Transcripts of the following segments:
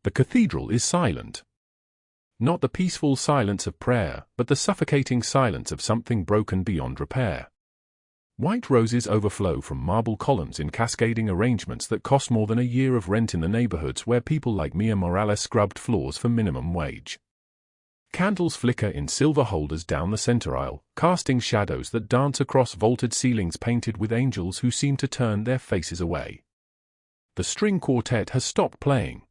The cathedral is silent. Not the peaceful silence of prayer, but the suffocating silence of something broken beyond repair. White roses overflow from marble columns in cascading arrangements that cost more than a year of rent in the neighborhoods where people like Mia Morales scrubbed floors for minimum wage. Candles flicker in silver holders down the center aisle, casting shadows that dance across vaulted ceilings painted with angels who seem to turn their faces away. The string quartet has stopped playing.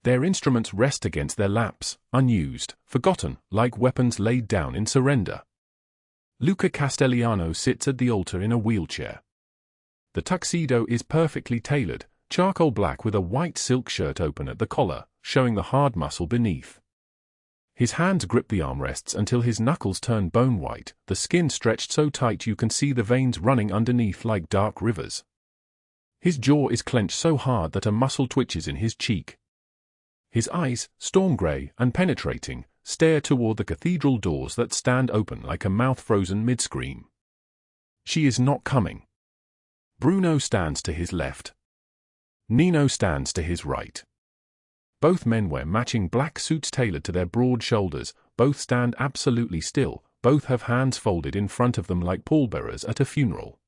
Their instruments rest against their laps, unused, forgotten, like weapons laid down in surrender. Luca Castellano sits at the altar in a wheelchair. The tuxedo is perfectly tailored, charcoal black with a white silk shirt open at the collar, showing the hard muscle beneath. His hands grip the armrests until his knuckles turn bone white, the skin stretched so tight you can see the veins running underneath like dark rivers. His jaw is clenched so hard that a muscle twitches in his cheek. His eyes, storm gray and penetrating, stare toward the cathedral doors that stand open like a mouth frozen mid-scream. She is not coming. Bruno stands to his left. Nino stands to his right. Both men wear matching black suits tailored to their broad shoulders, both stand absolutely still, both have hands folded in front of them like pallbearers at a funeral.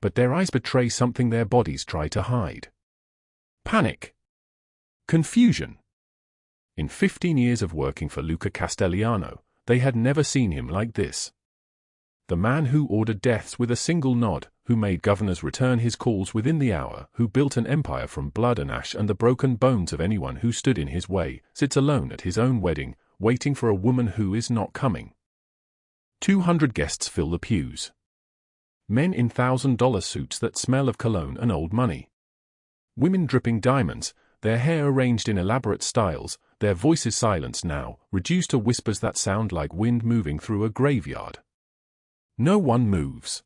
But their eyes betray something their bodies try to hide. Panic. Confusion. In 15 years of working for Luca Castellano, they had never seen him like this. The man who ordered deaths with a single nod, who made governors return his calls within the hour, who built an empire from blood and ash and the broken bones of anyone who stood in his way, sits alone at his own wedding, waiting for a woman who is not coming. 200 guests fill the pews. Men in $1,000 suits that smell of cologne and old money. Women dripping diamonds, their hair arranged in elaborate styles, their voices silenced now, reduced to whispers that sound like wind moving through a graveyard. No one moves.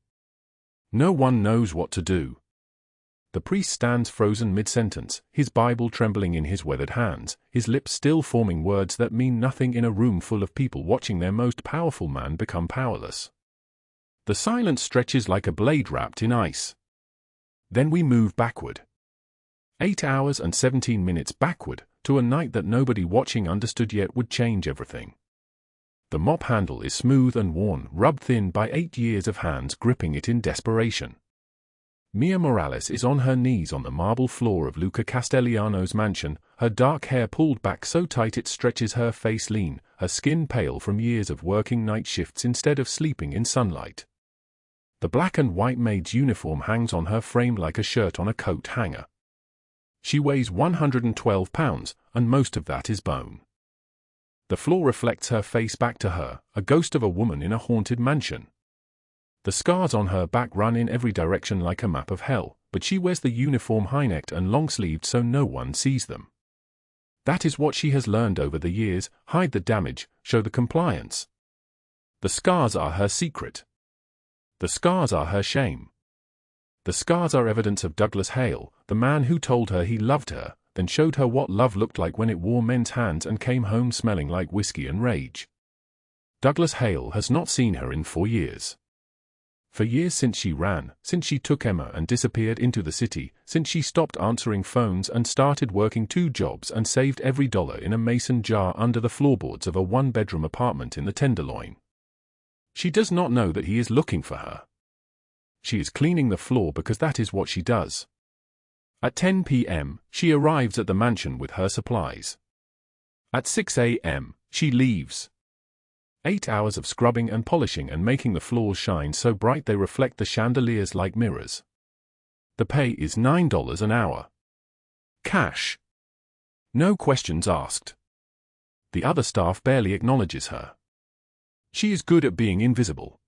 No one knows what to do. The priest stands frozen mid-sentence, his Bible trembling in his weathered hands, his lips still forming words that mean nothing in a room full of people watching their most powerful man become powerless. The silence stretches like a blade wrapped in ice. Then we move backward. 8 hours and 17 minutes backward, to a night that nobody watching understood yet would change everything. The mop handle is smooth and worn, rubbed thin by 8 years of hands gripping it in desperation. Mia Morales is on her knees on the marble floor of Luca Castellano's mansion, her dark hair pulled back so tight it stretches her face lean, her skin pale from years of working night shifts instead of sleeping in sunlight. The black and white maid's uniform hangs on her frame like a shirt on a coat hanger. She weighs 112 pounds, and most of that is bone. The floor reflects her face back to her, a ghost of a woman in a haunted mansion. The scars on her back run in every direction like a map of hell, but she wears the uniform high-necked and long-sleeved so no one sees them. That is what she has learned over the years: hide the damage, show the compliance. The scars are her secret. The scars are her shame. The scars are evidence of Douglas Hale, the man who told her he loved her, then showed her what love looked like when it wore men's hands and came home smelling like whiskey and rage. Douglas Hale has not seen her in 4 years. For years since she ran, since she took Emma and disappeared into the city, since she stopped answering phones and started working 2 jobs and saved every dollar in a mason jar under the floorboards of a 1-bedroom apartment in the Tenderloin. She does not know that he is looking for her. She is cleaning the floor because that is what she does. At 10 p.m., she arrives at the mansion with her supplies. At 6 a.m., she leaves. 8 hours of scrubbing and polishing and making the floors shine so bright they reflect the chandeliers like mirrors. The pay is $9 an hour. Cash. No questions asked. The other staff barely acknowledges her. She is good at being invisible.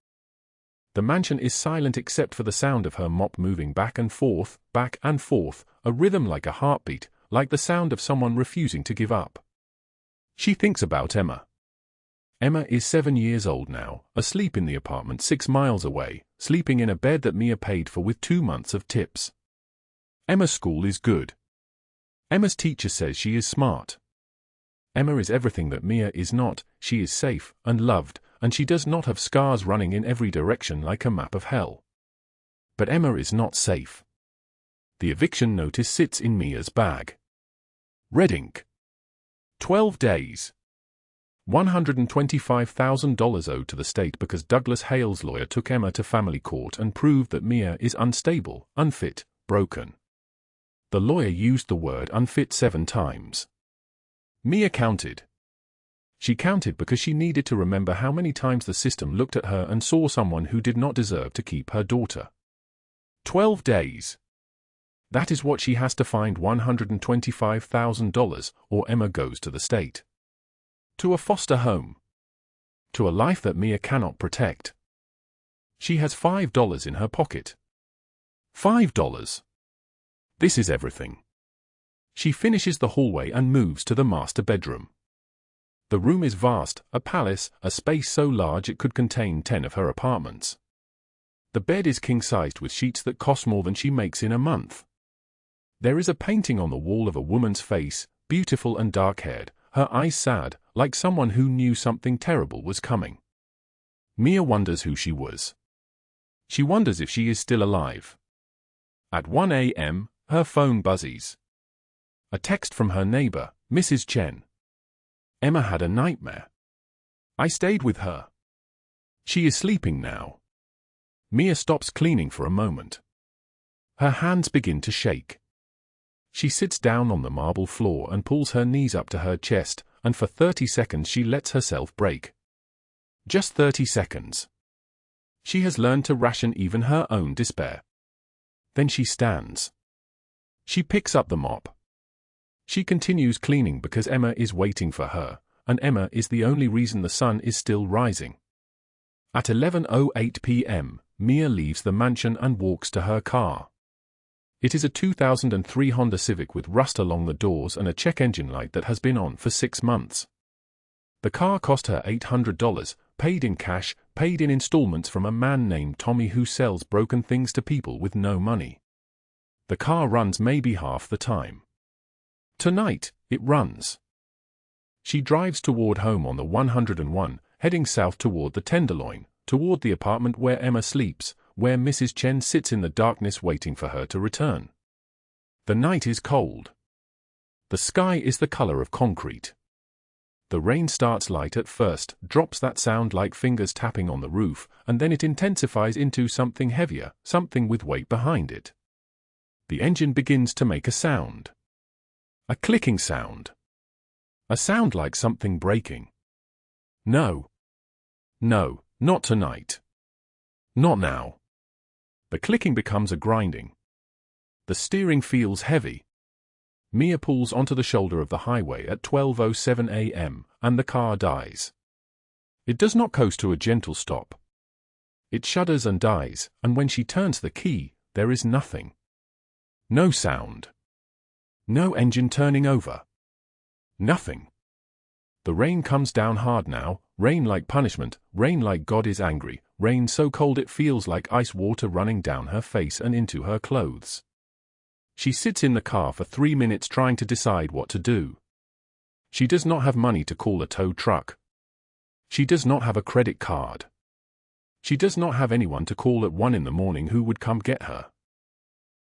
The mansion is silent except for the sound of her mop moving back and forth, a rhythm like a heartbeat, like the sound of someone refusing to give up. She thinks about Emma. Emma is 7 years old now, asleep in the apartment 6 miles away, sleeping in a bed that Mia paid for with 2 months of tips. Emma's school is good. Emma's teacher says she is smart. Emma is everything that Mia is not. She is safe and loved, and she does not have scars running in every direction like a map of hell. But Emma is not safe. The eviction notice sits in Mia's bag. Red ink. 12 days. $125,000 owed to the state because Douglas Hale's lawyer took Emma to family court and proved that Mia is unstable, unfit, broken. The lawyer used the word unfit 7 times. Mia counted. She counted because she needed to remember how many times the system looked at her and saw someone who did not deserve to keep her daughter. 12 days. That is what she has to find $125,000, or Emma goes to the state. To a foster home. To a life that Mia cannot protect. She has $5 in her pocket. $5. This is everything. She finishes the hallway and moves to the master bedroom. The room is vast, a palace, a space so large it could contain 10 of her apartments. The bed is king-sized with sheets that cost more than she makes in a month. There is a painting on the wall of a woman's face, beautiful and dark-haired, her eyes sad, like someone who knew something terrible was coming. Mia wonders who she was. She wonders if she is still alive. At 1 a.m., her phone buzzes. A text from her neighbor, Mrs. Chen. Emma had a nightmare. I stayed with her. She is sleeping now. Mia stops cleaning for a moment. Her hands begin to shake. She sits down on the marble floor and pulls her knees up to her chest, and for 30 seconds she lets herself break. Just 30 seconds. She has learned to ration even her own despair. Then she stands. She picks up the mop. She continues cleaning because Emma is waiting for her, and Emma is the only reason the sun is still rising. At 11:08 p.m., Mia leaves the mansion and walks to her car. It is a 2003 Honda Civic with rust along the doors and a check engine light that has been on for 6 months. The car cost her $800, paid in cash, paid in installments from a man named Tommy who sells broken things to people with no money. The car runs maybe half the time. Tonight, it runs. She drives toward home on the 101, heading south toward the Tenderloin, toward the apartment where Emma sleeps, where Mrs. Chen sits in the darkness waiting for her to return. The night is cold. The sky is the color of concrete. The rain starts light at first, drops that sound like fingers tapping on the roof, and then it intensifies into something heavier, something with weight behind it. The engine begins to make a sound. A clicking sound. A sound like something breaking. No. No, not tonight. Not now. The clicking becomes a grinding. The steering feels heavy. Mia pulls onto the shoulder of the highway at 12:07 a.m., and the car dies. It does not coast to a gentle stop. It shudders and dies, and when she turns the key, there is nothing. No sound. No engine turning over. Nothing. The rain comes down hard now, rain like punishment, rain like God is angry, rain so cold it feels like ice water running down her face and into her clothes. She sits in the car for 3 minutes trying to decide what to do. She does not have money to call a tow truck. She does not have a credit card. She does not have anyone to call at 1 in the morning who would come get her.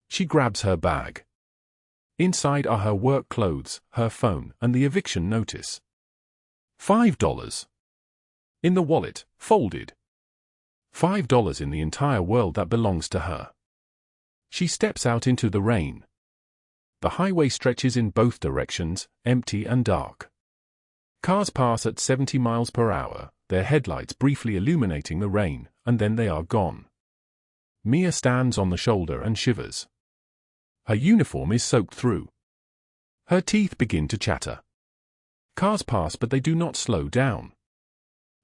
She grabs her bag. Inside are her work clothes, her phone, and the eviction notice. $5. In the wallet, folded. $5 in the entire world that belongs to her. She steps out into the rain. The highway stretches in both directions, empty and dark. Cars pass at 70 miles per hour, their headlights briefly illuminating the rain, and then they are gone. Mia stands on the shoulder and shivers. Her uniform is soaked through. Her teeth begin to chatter. Cars pass but they do not slow down.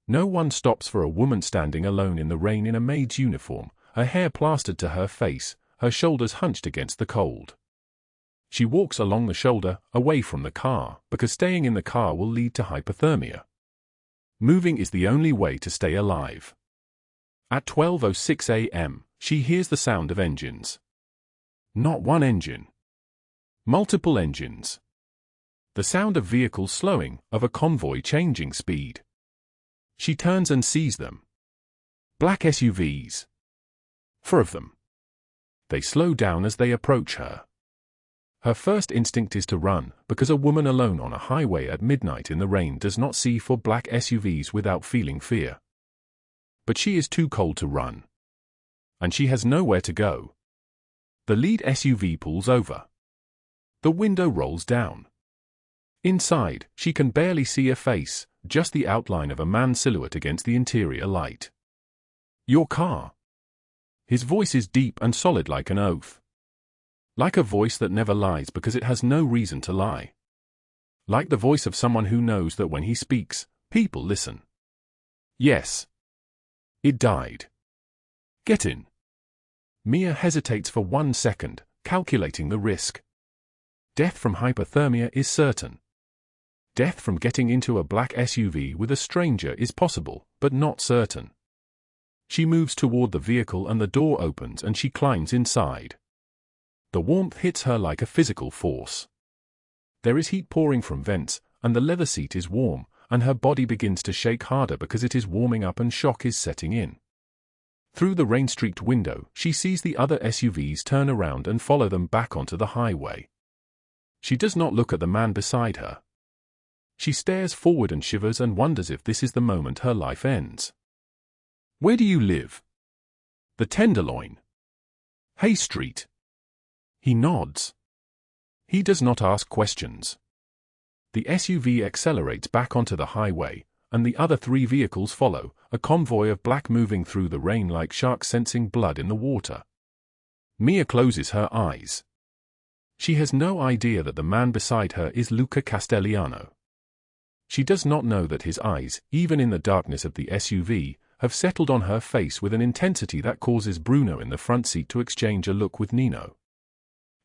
No one stops for a woman standing alone in the rain in a maid's uniform, her hair plastered to her face, her shoulders hunched against the cold. She walks along the shoulder, away from the car, because staying in the car will lead to hypothermia. Moving is the only way to stay alive. At 12:06 a.m., she hears the sound of engines. Not one engine. Multiple engines. The sound of vehicles slowing, of a convoy changing speed. She turns and sees them. Black SUVs. 4 of them. They slow down as they approach her. Her first instinct is to run, because a woman alone on a highway at midnight in the rain does not see four black SUVs without feeling fear. But she is too cold to run. And she has nowhere to go. The lead SUV pulls over. The window rolls down. Inside, she can barely see a face, just the outline of a man's silhouette against the interior light. "Your car." His voice is deep and solid like an oath. Like a voice that never lies because it has no reason to lie. Like the voice of someone who knows that when he speaks, people listen. "Yes. It died." "Get in." Mia hesitates for 1 second, calculating the risk. Death from hypothermia is certain. Death from getting into a black SUV with a stranger is possible, but not certain. She moves toward the vehicle and the door opens and she climbs inside. The warmth hits her like a physical force. There is heat pouring from vents, and the leather seat is warm, and her body begins to shake harder because it is warming up and shock is setting in. Through the rain-streaked window, she sees the other SUVs turn around and follow them back onto the highway. She does not look at the man beside her. She stares forward and shivers and wonders if this is the moment her life ends. "Where do you live?" "The Tenderloin." "Hay Street." He nods. He does not ask questions. The SUV accelerates back onto the highway, and the other 3 vehicles follow, a convoy of black moving through the rain like sharks sensing blood in the water. Mia closes her eyes. She has no idea that the man beside her is Luca Castellano. She does not know that his eyes, even in the darkness of the SUV, have settled on her face with an intensity that causes Bruno in the front seat to exchange a look with Nino.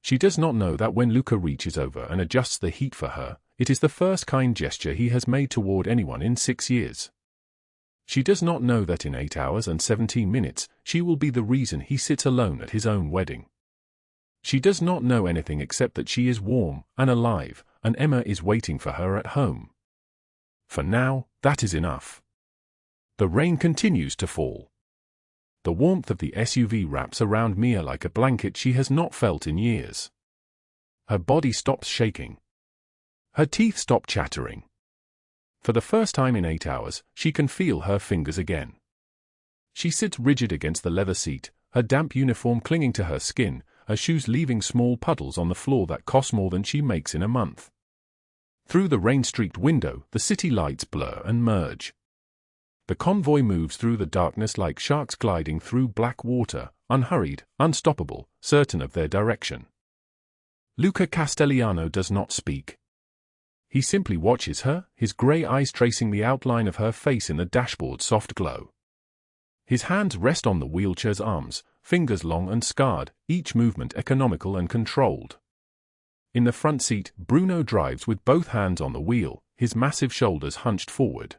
She does not know that when Luca reaches over and adjusts the heat for her, it is the first kind gesture he has made toward anyone in 6 years. She does not know that in 8 hours and 17 minutes, she will be the reason he sits alone at his own wedding. She does not know anything except that she is warm and alive, and Emma is waiting for her at home. For now, that is enough. The rain continues to fall. The warmth of the SUV wraps around Mia like a blanket she has not felt in years. Her body stops shaking. Her teeth stop chattering. For the first time in 8 hours, she can feel her fingers again. She sits rigid against the leather seat, her damp uniform clinging to her skin, her shoes leaving small puddles on the floor that cost more than she makes in a month. Through the rain-streaked window, the city lights blur and merge. The convoy moves through the darkness like sharks gliding through black water, unhurried, unstoppable, certain of their direction. Luca Castellano does not speak. He simply watches her, his grey eyes tracing the outline of her face in the dashboard's soft glow. His hands rest on the wheelchair's arms, fingers long and scarred, each movement economical and controlled. In the front seat, Bruno drives with both hands on the wheel, his massive shoulders hunched forward.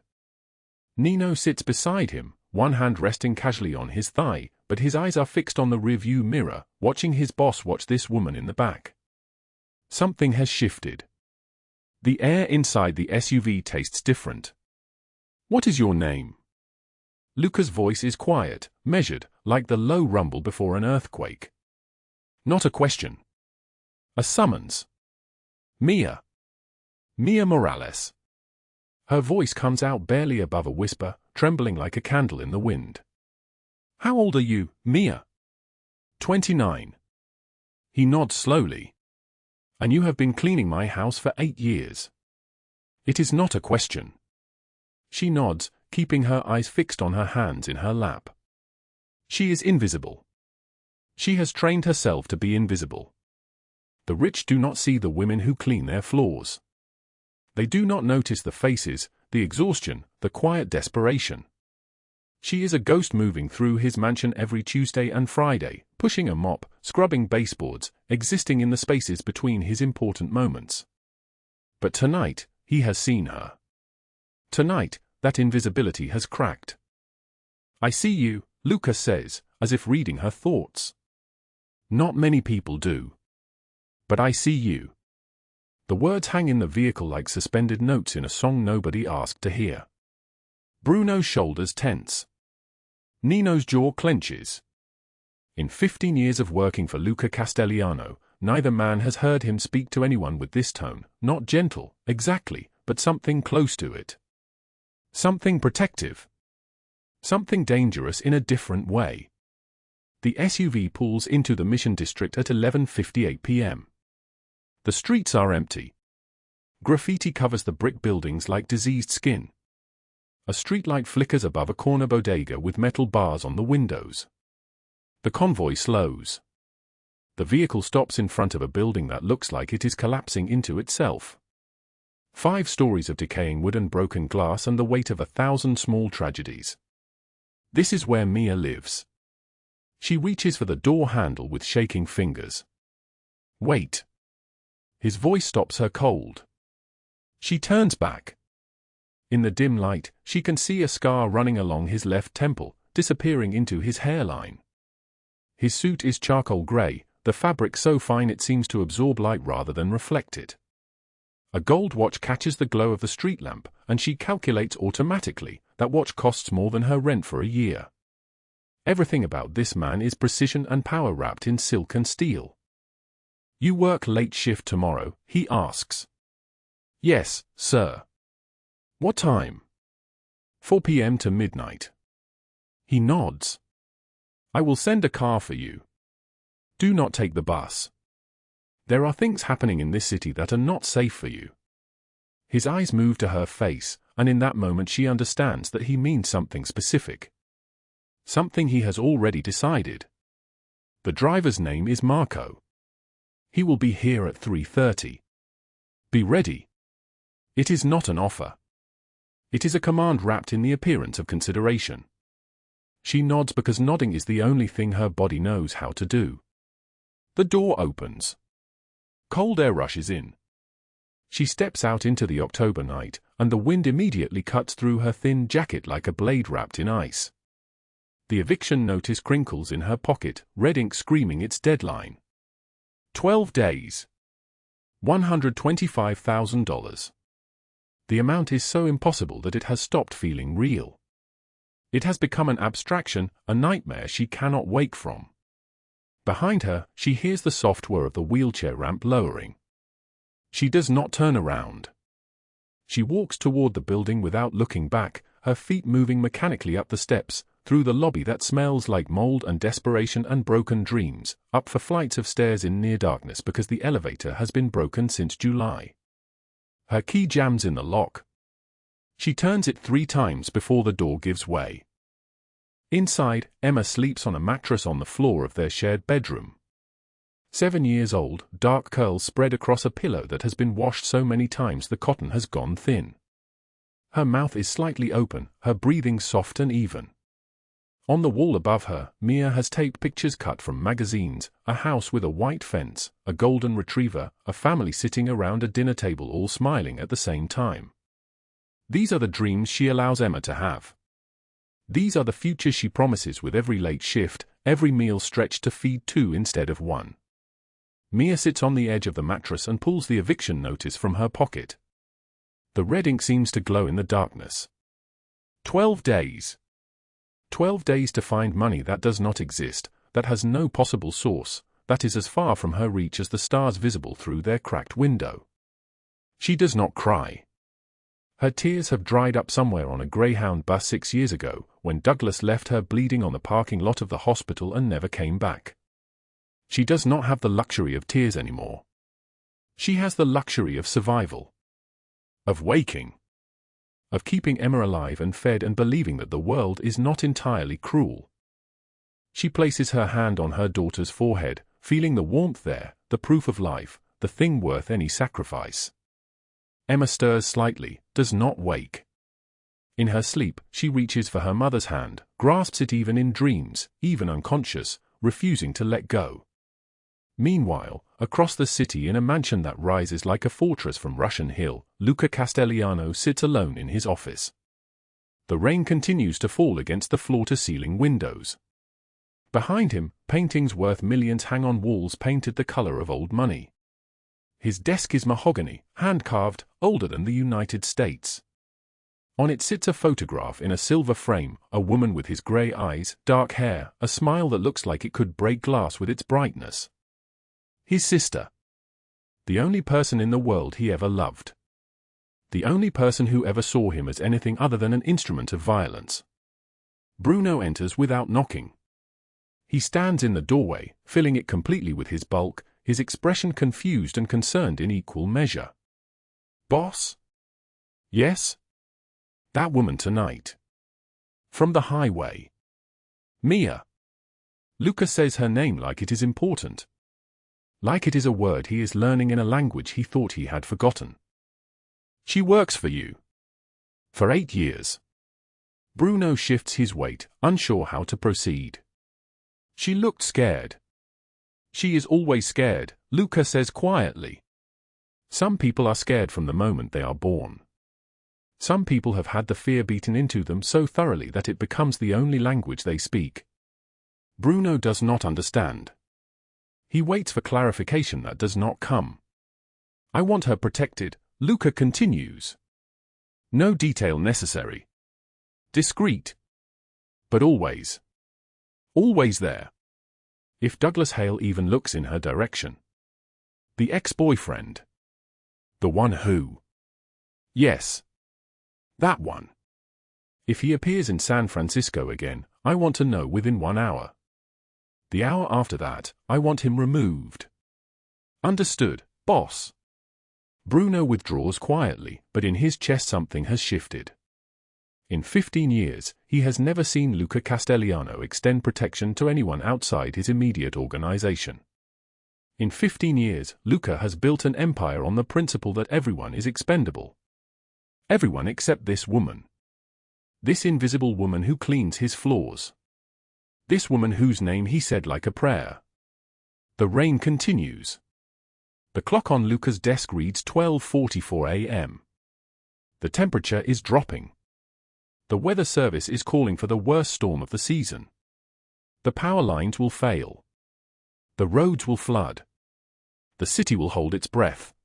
Nino sits beside him, one hand resting casually on his thigh, but his eyes are fixed on the rearview mirror, watching his boss watch this woman in the back. Something has shifted. The air inside the SUV tastes different. "What is your name?" Luca's voice is quiet, measured, like the low rumble before an earthquake. Not a question. A summons. "Mia." "Mia Morales." Her voice comes out barely above a whisper, trembling like a candle in the wind. "How old are you, Mia?" 29. He nods slowly. "And you have been cleaning my house for 8 years." It is not a question. She nods, keeping her eyes fixed on her hands in her lap. She is invisible. She has trained herself to be invisible. The rich do not see the women who clean their floors. They do not notice the faces, the exhaustion, the quiet desperation. She is a ghost moving through his mansion every Tuesday and Friday, pushing a mop, scrubbing baseboards, existing in the spaces between his important moments. But tonight, he has seen her. Tonight, that invisibility has cracked. "I see you," Luca says, as if reading her thoughts. "Not many people do. But I see you." The words hang in the vehicle like suspended notes in a song nobody asked to hear. Bruno's shoulders tense. Nino's jaw clenches. In 15 years of working for Luca Castellano, Neither man has heard him speak to anyone with this tone, not gentle, exactly, but something close to it. Something protective. Something dangerous in a different way. The SUV pulls into the Mission District at 11:58 p.m. The streets are empty. Graffiti covers the brick buildings like diseased skin. A streetlight flickers above a corner bodega with metal bars on the windows. The convoy slows. The vehicle stops in front of a building that looks like it is collapsing into itself. 5 stories of decaying wood and broken glass and the weight of 1,000 small tragedies. This is where Mia lives. She reaches for the door handle with shaking fingers. Wait. His voice stops her cold. She turns back. In the dim light, she can see a scar running along his left temple, disappearing into his hairline. His suit is charcoal gray, the fabric so fine it seems to absorb light rather than reflect it. A gold watch catches the glow of the street lamp, and she calculates automatically that watch costs more than her rent for a year. Everything about this man is precision and power wrapped in silk and steel. "You work late shift tomorrow?" he asks. "Yes, sir." "What time?" 4 p.m. to midnight. He nods. "I will send a car for you. Do not take the bus. There are things happening in this city that are not safe for you." His eyes move to her face, and in that moment she understands that he means something specific. Something he has already decided. The driver's name is Marco. He will be here at 3:30. Be ready. It is not an offer. It is a command wrapped in the appearance of consideration. She nods because nodding is the only thing her body knows how to do. The door opens. Cold air rushes in. She steps out into the October night, and the wind immediately cuts through her thin jacket like a blade wrapped in ice. The eviction notice crinkles in her pocket, red ink screaming its deadline. 12 days. $125,000. The amount is so impossible that it has stopped feeling real. It has become an abstraction, a nightmare she cannot wake from. Behind her, she hears the soft whir of the wheelchair ramp lowering. She does not turn around. She walks toward the building without looking back, her feet moving mechanically up the steps, through the lobby that smells like mold and desperation and broken dreams, up for flights of stairs in near darkness because the elevator has been broken since July. Her key jams in the lock. She turns it 3 times before the door gives way. Inside, Emma sleeps on a mattress on the floor of their shared bedroom. 7 years old, dark curls spread across a pillow that has been washed so many times the cotton has gone thin. Her mouth is slightly open, her breathing soft and even. On the wall above her, Mia has taped pictures cut from magazines, a house with a white fence, a golden retriever, a family sitting around a dinner table all smiling at the same time. These are the dreams she allows Emma to have. These are the futures she promises with every late shift, every meal stretched to feed 2 instead of 1. Mia sits on the edge of the mattress and pulls the eviction notice from her pocket. The red ink seems to glow in the darkness. 12 days. 12 days to find money that does not exist, that has no possible source, that is as far from her reach as the stars visible through their cracked window. She does not cry. Her tears have dried up somewhere on a Greyhound bus 6 years ago, when Douglas left her bleeding on the parking lot of the hospital and never came back. She does not have the luxury of tears anymore. She has the luxury of survival. Of waking. Of keeping Emma alive and fed and believing that the world is not entirely cruel. She places her hand on her daughter's forehead, feeling the warmth there, the proof of life, the thing worth any sacrifice. Emma stirs slightly, does not wake. In her sleep, she reaches for her mother's hand, grasps it even in dreams, even unconscious, refusing to let go. Meanwhile, across the city in a mansion that rises like a fortress from Russian Hill, Luca Castellano sits alone in his office. The rain continues to fall against the floor-to-ceiling windows. Behind him, paintings worth millions hang on walls painted the color of old money. His desk is mahogany, hand-carved, older than the United States. On it sits a photograph in a silver frame, a woman with his gray eyes, dark hair, a smile that looks like it could break glass with its brightness. His sister. The only person in the world he ever loved. The only person who ever saw him as anything other than an instrument of violence. Bruno enters without knocking. He stands in the doorway, filling it completely with his bulk, his expression confused and concerned in equal measure. Boss? Yes? That woman tonight. From the highway. Mia. Luca says her name like it is important. Like it is a word he is learning in a language he thought he had forgotten. She works for you. For 8 years. Bruno shifts his weight, unsure how to proceed. She looked scared. She is always scared, Luca says quietly. Some people are scared from the moment they are born. Some people have had the fear beaten into them so thoroughly that it becomes the only language they speak. Bruno does not understand. He waits for clarification that does not come. I want her protected, Luca continues. No detail necessary. Discreet. But always. Always there. If Douglas Hale even looks in her direction. The ex-boyfriend. The one who. Yes. That one. If he appears in San Francisco again, I want to know within 1 hour. The hour after that, I want him removed. Understood, boss. Bruno withdraws quietly, but in his chest something has shifted. In 15 years, he has never seen Luca Castellano extend protection to anyone outside his immediate organization. In 15 years, Luca has built an empire on the principle that everyone is expendable. Everyone except this woman. This invisible woman who cleans his floors. This woman whose name he said like a prayer. The rain continues. The clock on Luca's desk reads 12:44 a.m. The temperature is dropping. The weather service is calling for the worst storm of the season. The power lines will fail. The roads will flood. The city will hold its breath.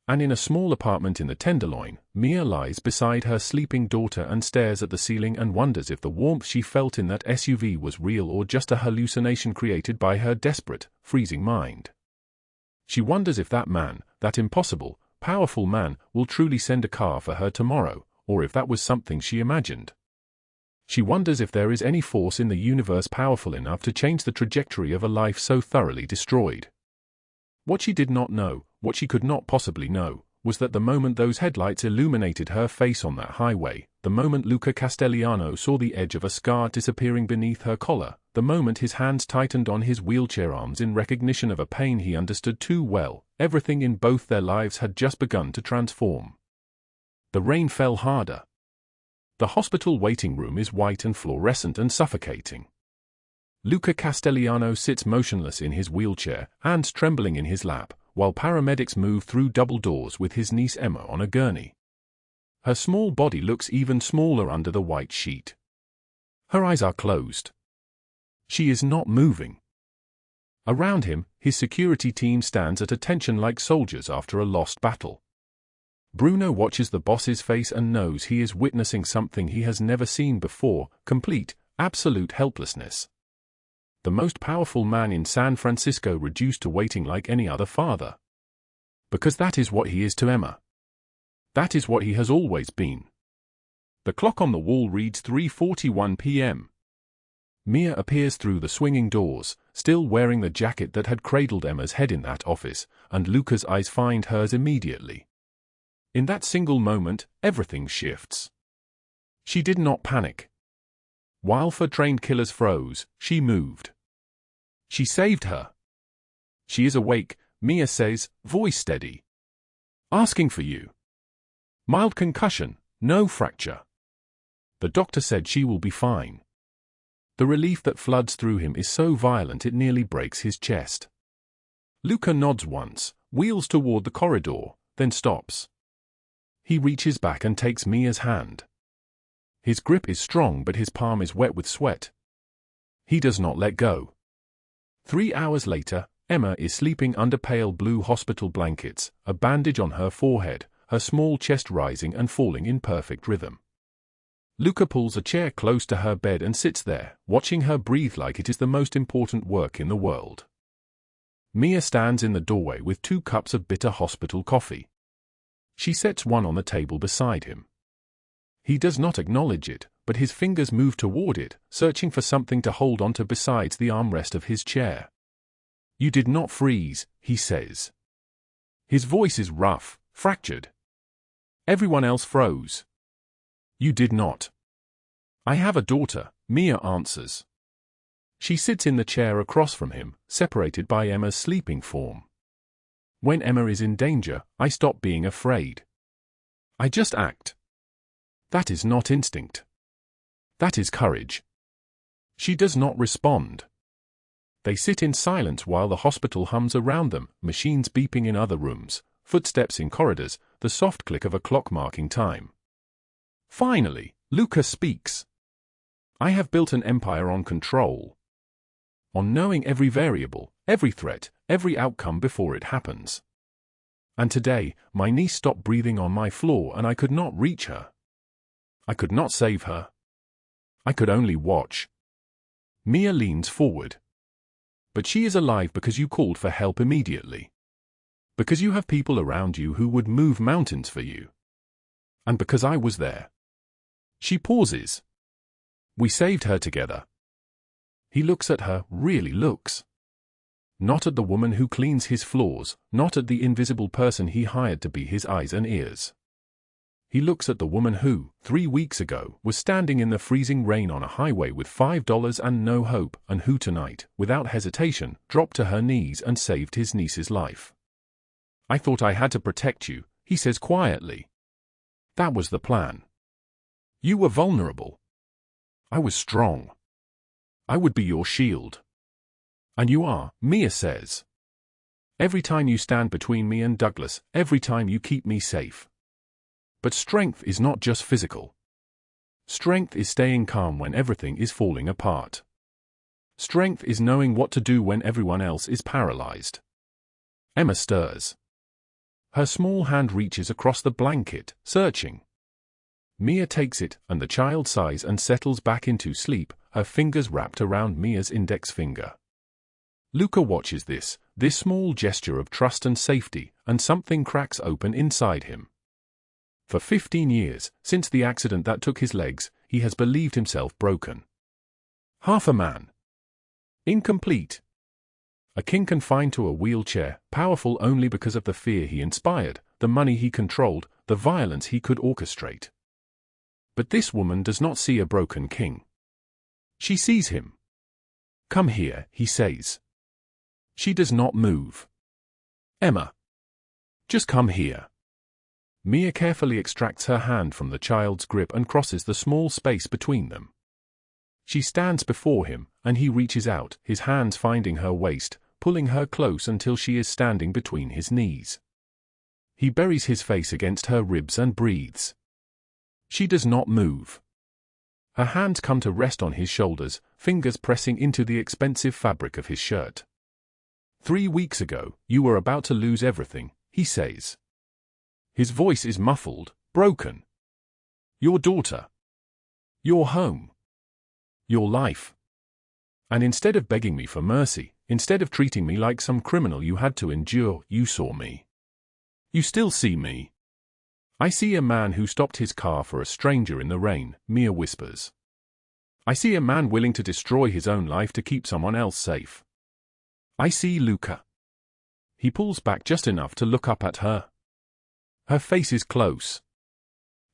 And in a small apartment in the Tenderloin, Mia lies beside her sleeping daughter and stares at the ceiling and wonders if the warmth she felt in that SUV was real or just a hallucination created by her desperate, freezing mind. She wonders if that man, that impossible, powerful man, will truly send a car for her tomorrow, or if that was something she imagined. She wonders if there is any force in the universe powerful enough to change the trajectory of a life so thoroughly destroyed. What she did not know, what she could not possibly know, was that the moment those headlights illuminated her face on that highway, the moment Luca Castellano saw the edge of a scar disappearing beneath her collar, the moment his hands tightened on his wheelchair arms in recognition of a pain he understood too well, everything in both their lives had just begun to transform. The rain fell harder. The hospital waiting room is white and fluorescent and suffocating. Luca Castellano sits motionless in his wheelchair, hands trembling in his lap, while paramedics move through double doors with his niece Emma on a gurney. Her small body looks even smaller under the white sheet. Her eyes are closed. She is not moving. Around him, his security team stands at attention like soldiers after a lost battle. Bruno watches the boss's face and knows he is witnessing something he has never seen before, complete, absolute helplessness. The most powerful man in San Francisco reduced to waiting like any other father. Because that is what he is to Emma. That is what he has always been. The clock on the wall reads 3:41 p.m. Mia appears through the swinging doors, still wearing the jacket that had cradled Emma's head in that office, and Luca's eyes find hers immediately. In that single moment, everything shifts. She did not panic. While trained killers froze, she moved. She saved her. She is awake, Mia says, voice steady. Asking for you. Mild concussion, no fracture. The doctor said she will be fine. The relief that floods through him is so violent it nearly breaks his chest. Luca nods once, wheels toward the corridor, then stops. He reaches back and takes Mia's hand. His grip is strong but his palm is wet with sweat. He does not let go. 3 hours later, Emma is sleeping under pale blue hospital blankets, a bandage on her forehead, her small chest rising and falling in perfect rhythm. Luca pulls a chair close to her bed and sits there, watching her breathe like it is the most important work in the world. Mia stands in the doorway with 2 cups of bitter hospital coffee. She sets one on the table beside him. He does not acknowledge it, but his fingers move toward it, searching for something to hold onto besides the armrest of his chair. "You did not freeze," he says. His voice is rough, fractured. "Everyone else froze. You did not." "I have a daughter," Mia answers. She sits in the chair across from him, separated by Emma's sleeping form. "When Emma is in danger, I stop being afraid. I just act. That is not instinct. That is courage." She does not respond. They sit in silence while the hospital hums around them, machines beeping in other rooms, footsteps in corridors, the soft click of a clock marking time. Finally, Luca speaks. "I have built an empire on control. On knowing every variable, every threat, every outcome before it happens. And today, my niece stopped breathing on my floor and I could not reach her. I could not save her. I could only watch." Mia leans forward. "But she is alive because you called for help immediately. Because you have people around you who would move mountains for you. And because I was there." She pauses. "We saved her together." He looks at her, really looks. Not at the woman who cleans his floors, not at the invisible person he hired to be his eyes and ears. He looks at the woman who, 3 weeks ago, was standing in the freezing rain on a highway with $5 and no hope, and who tonight, without hesitation, dropped to her knees and saved his niece's life. "I thought I had to protect you," he says quietly. "That was the plan. You were vulnerable. I was strong. I would be your shield. And you are," Mia says. "Every time you stand between me and Douglas, every time you keep me safe." But strength is not just physical. Strength is staying calm when everything is falling apart. Strength is knowing what to do when everyone else is paralyzed. Emma stirs. Her small hand reaches across the blanket, searching. Mia takes it, and the child sighs and settles back into sleep, her fingers wrapped around Mia's index finger. Luca watches this small gesture of trust and safety, and something cracks open inside him. For 15 years, since the accident that took his legs, he has believed himself broken. Half a man. Incomplete. A king confined to a wheelchair, powerful only because of the fear he inspired, the money he controlled, the violence he could orchestrate. But this woman does not see a broken king. She sees him. "Come here," he says. She does not move. "Emma. Just come here." Mia carefully extracts her hand from the child's grip and crosses the small space between them. She stands before him, and he reaches out, his hands finding her waist, pulling her close until she is standing between his knees. He buries his face against her ribs and breathes. She does not move. Her hands come to rest on his shoulders, fingers pressing into the expensive fabric of his shirt. 3 weeks ago, you were about to lose everything, he says. His voice is muffled, broken. Your daughter. Your home. Your life. And instead of begging me for mercy, instead of treating me like some criminal you had to endure, you saw me. You still see me. I see a man who stopped his car for a stranger in the rain, Mia whispers. I see a man willing to destroy his own life to keep someone else safe. I see Luca. He pulls back just enough to look up at her. Her face is close.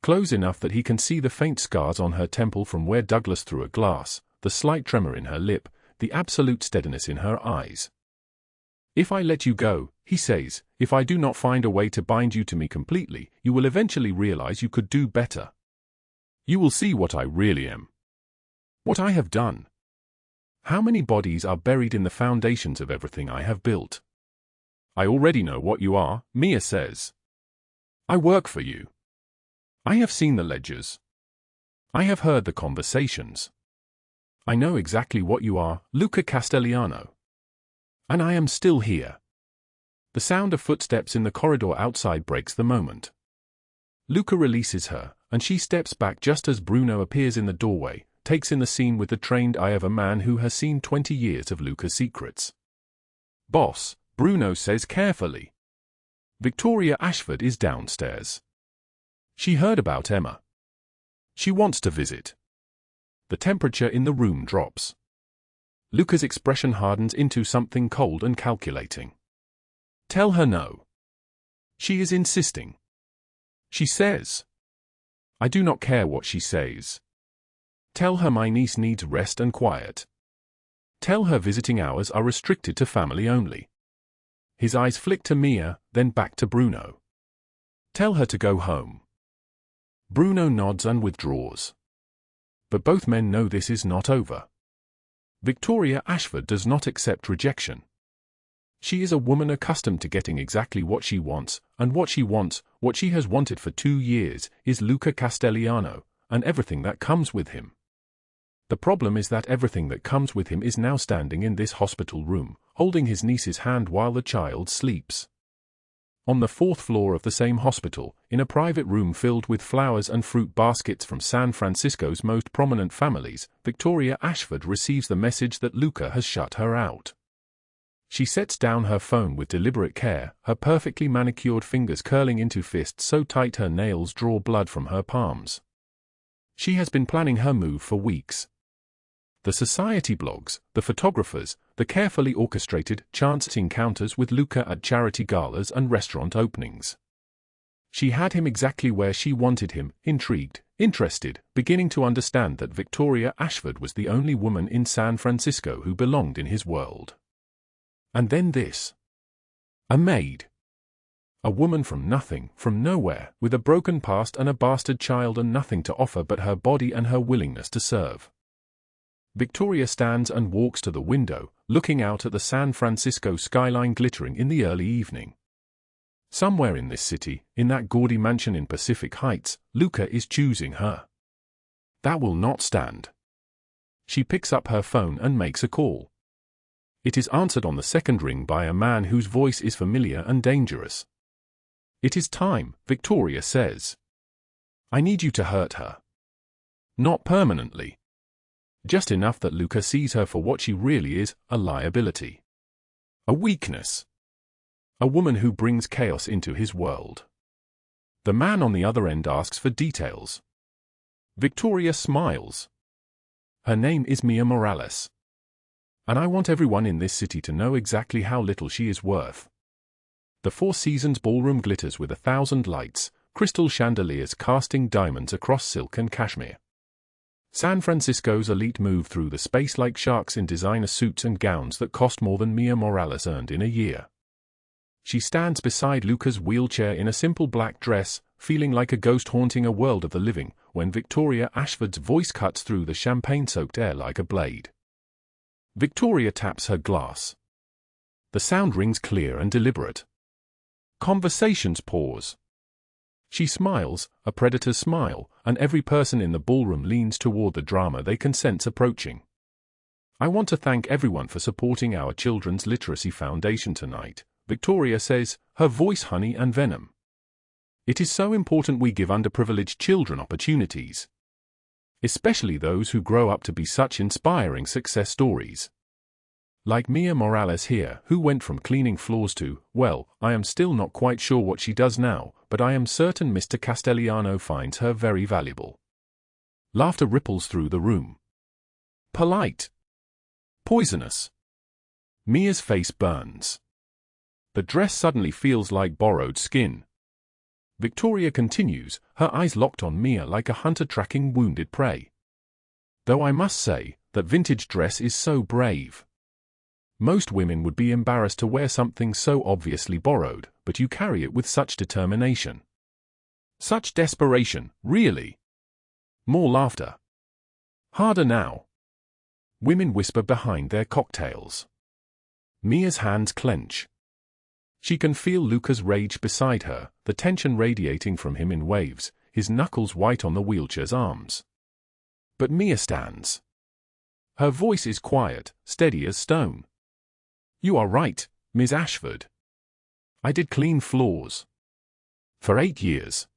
Close enough that he can see the faint scars on her temple from where Douglas threw a glass, the slight tremor in her lip, the absolute steadiness in her eyes. If I let you go, he says, if I do not find a way to bind you to me completely, you will eventually realize you could do better. You will see what I really am. What I have done. How many bodies are buried in the foundations of everything I have built? I already know what you are, Mia says. I work for you. I have seen the ledgers. I have heard the conversations. I know exactly what you are, Luca Castellano. And I am still here. The sound of footsteps in the corridor outside breaks the moment. Luca releases her, and she steps back just as Bruno appears in the doorway, takes in the scene with the trained eye of a man who has seen 20 years of Luca's secrets. Boss, Bruno says carefully. Victoria Ashford is downstairs. She heard about Emma. She wants to visit. The temperature in the room drops. Luca's expression hardens into something cold and calculating. Tell her no. She is insisting. She says. I do not care what she says. Tell her my niece needs rest and quiet. Tell her visiting hours are restricted to family only. His eyes flick to Mia, then back to Bruno. Tell her to go home. Bruno nods and withdraws. But both men know this is not over. Victoria Ashford does not accept rejection. She is a woman accustomed to getting exactly what she wants, and what she wants, what she has wanted for 2 years, is Luca Castellano, and everything that comes with him. The problem is that everything that comes with him is now standing in this hospital room, holding his niece's hand while the child sleeps. On the 4th floor of the same hospital, in a private room filled with flowers and fruit baskets from San Francisco's most prominent families, Victoria Ashford receives the message that Luca has shut her out. She sets down her phone with deliberate care, her perfectly manicured fingers curling into fists so tight her nails draw blood from her palms. She has been planning her move for weeks. The society blogs, the photographers, the carefully orchestrated, chance encounters with Luca at charity galas and restaurant openings. She had him exactly where she wanted him, intrigued, interested, beginning to understand that Victoria Ashford was the only woman in San Francisco who belonged in his world. And then this. A maid. A woman from nothing, from nowhere, with a broken past and a bastard child and nothing to offer but her body and her willingness to serve. Victoria stands and walks to the window, looking out at the San Francisco skyline glittering in the early evening. Somewhere in this city, in that gaudy mansion in Pacific Heights, Luca is choosing her. That will not stand. She picks up her phone and makes a call. It is answered on the second ring by a man whose voice is familiar and dangerous. It is time, Victoria says. I need you to hurt her. Not permanently. Just enough that Luca sees her for what she really is, a liability. A weakness. A woman who brings chaos into his world. The man on the other end asks for details. Victoria smiles. Her name is Mia Morales. And I want everyone in this city to know exactly how little she is worth. The Four Seasons ballroom glitters with 1,000 lights, crystal chandeliers casting diamonds across silk and cashmere. San Francisco's elite move through the space like sharks in designer suits and gowns that cost more than Mia Morales earned in a year. She stands beside Luca's wheelchair in a simple black dress, feeling like a ghost haunting a world of the living, when Victoria Ashford's voice cuts through the champagne-soaked air like a blade. Victoria taps her glass. The sound rings clear and deliberate. Conversations pause. She smiles, a predator's smile, and every person in the ballroom leans toward the drama they can sense approaching. I want to thank everyone for supporting our Children's Literacy Foundation tonight, Victoria says, her voice honey and venom. It is so important we give underprivileged children opportunities. Especially those who grow up to be such inspiring success stories. Like Mia Morales here, who went from cleaning floors to, well, I am still not quite sure what she does now, but I am certain Mr. Castellano finds her very valuable. Laughter ripples through the room. Polite. Poisonous. Mia's face burns. The dress suddenly feels like borrowed skin. Victoria continues, her eyes locked on Mia like a hunter tracking wounded prey. Though I must say, that vintage dress is so brave. Most women would be embarrassed to wear something so obviously borrowed, but you carry it with such determination. Such desperation, really. More laughter. Harder now. Women whisper behind their cocktails. Mia's hands clench. She can feel Luca's rage beside her, the tension radiating from him in waves, his knuckles white on the wheelchair's arms. But Mia stands. Her voice is quiet, steady as stone. You are right, Ms. Ashford. I did clean floors. For 8 years.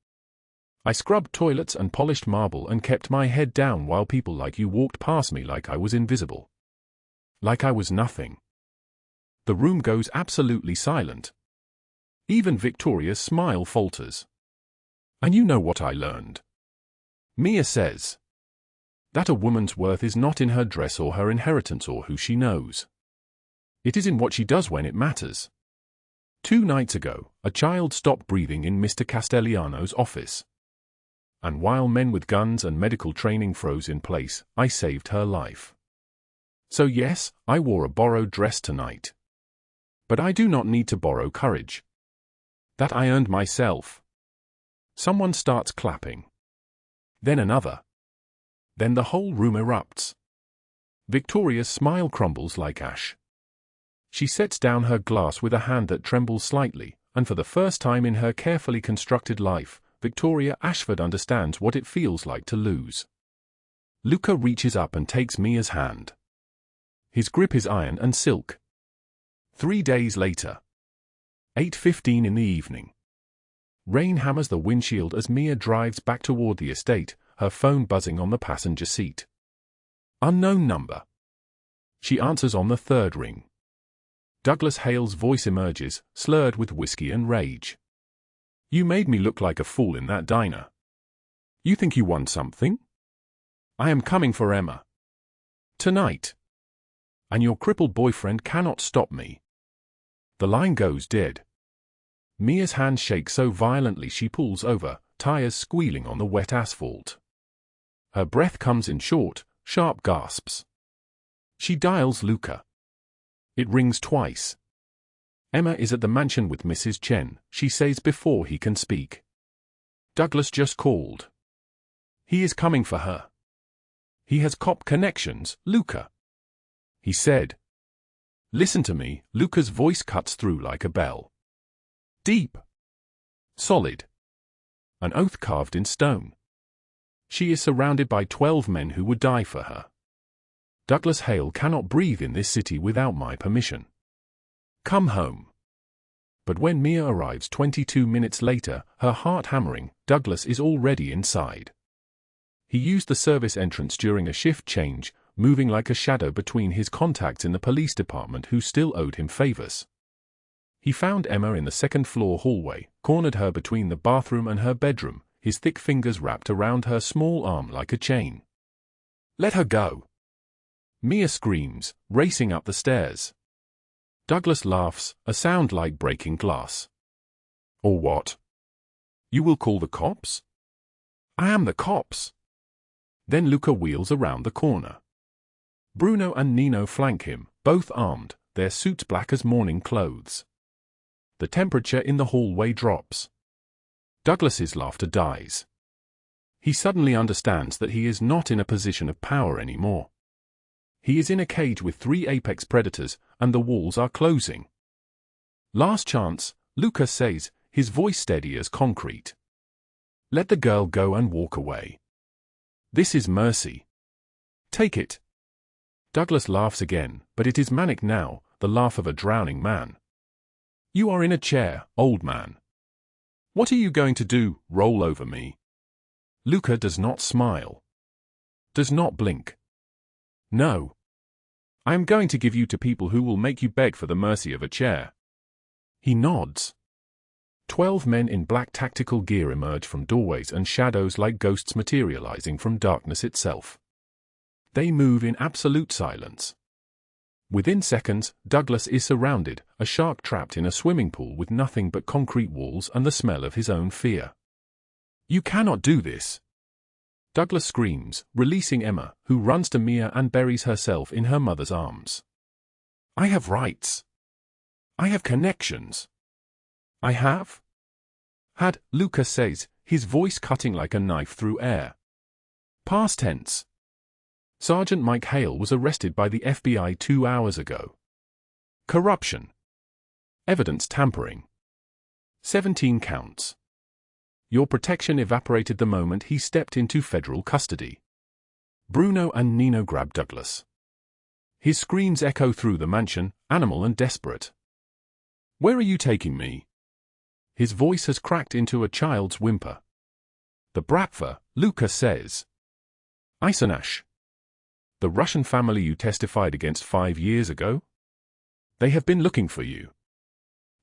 I scrubbed toilets and polished marble and kept my head down while people like you walked past me like I was invisible. Like I was nothing. The room goes absolutely silent. Even Victoria's smile falters. And you know what I learned? Mia says that a woman's worth is not in her dress or her inheritance or who she knows. It is in what she does when it matters. 2 nights ago, a child stopped breathing in Mr. Castellano's office. And while men with guns and medical training froze in place, I saved her life. So yes, I wore a borrowed dress tonight. But I do not need to borrow courage. That I earned myself. Someone starts clapping. Then another. Then the whole room erupts. Victoria's smile crumbles like ash. She sets down her glass with a hand that trembles slightly, and for the first time in her carefully constructed life, Victoria Ashford understands what it feels like to lose. Luca reaches up and takes Mia's hand. His grip is iron and silk. 3 days later. 8:15 in the evening. Rain hammers the windshield as Mia drives back toward the estate, her phone buzzing on the passenger seat. Unknown number. She answers on the 3rd ring. Douglas Hale's voice emerges, slurred with whiskey and rage. You made me look like a fool in that diner. You think you won something? I am coming for Emma. Tonight. And your crippled boyfriend cannot stop me. The line goes dead. Mia's hand shakes so violently she pulls over, tires squealing on the wet asphalt. Her breath comes in short, sharp gasps. She dials Luca. It rings twice. Emma is at the mansion with Mrs. Chen, she says before he can speak. Douglas just called. He is coming for her. He has cop connections, Luca. He said. Listen to me, Luca's voice cuts through like a bell. Deep. Solid. An oath carved in stone. She is surrounded by 12 men who would die for her. Douglas Hale cannot breathe in this city without my permission. Come home. But when Mia arrives 22 minutes later, her heart hammering, Douglas is already inside. He used the service entrance during a shift change, moving like a shadow between his contacts in the police department who still owed him favors. He found Emma in the 2nd-floor hallway, cornered her between the bathroom and her bedroom, his thick fingers wrapped around her small arm like a chain. Let her go. Mia screams, racing up the stairs. Douglas laughs, a sound like breaking glass. Or what? You will call the cops? I am the cops. Then Luca wheels around the corner. Bruno and Nino flank him, both armed, their suits black as morning clothes. The temperature in the hallway drops. Douglas's laughter dies. He suddenly understands that he is not in a position of power anymore. He is in a cage with 3 apex predators, and the walls are closing. Last chance, Luca says, his voice steady as concrete. Let the girl go and walk away. This is mercy. Take it. Douglas laughs again, but it is manic now, the laugh of a drowning man. You are in a chair, old man. What are you going to do, roll over me? Luca does not smile. Does not blink. No. I am going to give you to people who will make you beg for the mercy of a chair. He nods. 12 men in black tactical gear emerge from doorways and shadows like ghosts materializing from darkness itself. They move in absolute silence. Within seconds, Douglas is surrounded, a shark trapped in a swimming pool with nothing but concrete walls and the smell of his own fear. You cannot do this. Douglas screams, releasing Emma, who runs to Mia and buries herself in her mother's arms. I have rights. I have connections. I have? Had, Luca says, his voice cutting like a knife through air. Past tense. Sergeant Mike Hale was arrested by the FBI 2 hours ago. Corruption. Evidence tampering. 17 counts. Your protection evaporated the moment he stepped into federal custody. Bruno and Nino grab Douglas. His screams echo through the mansion, animal and desperate. Where are you taking me? His voice has cracked into a child's whimper. The Bratva, Luca says. Isanash. The Russian family you testified against 5 years ago? They have been looking for you.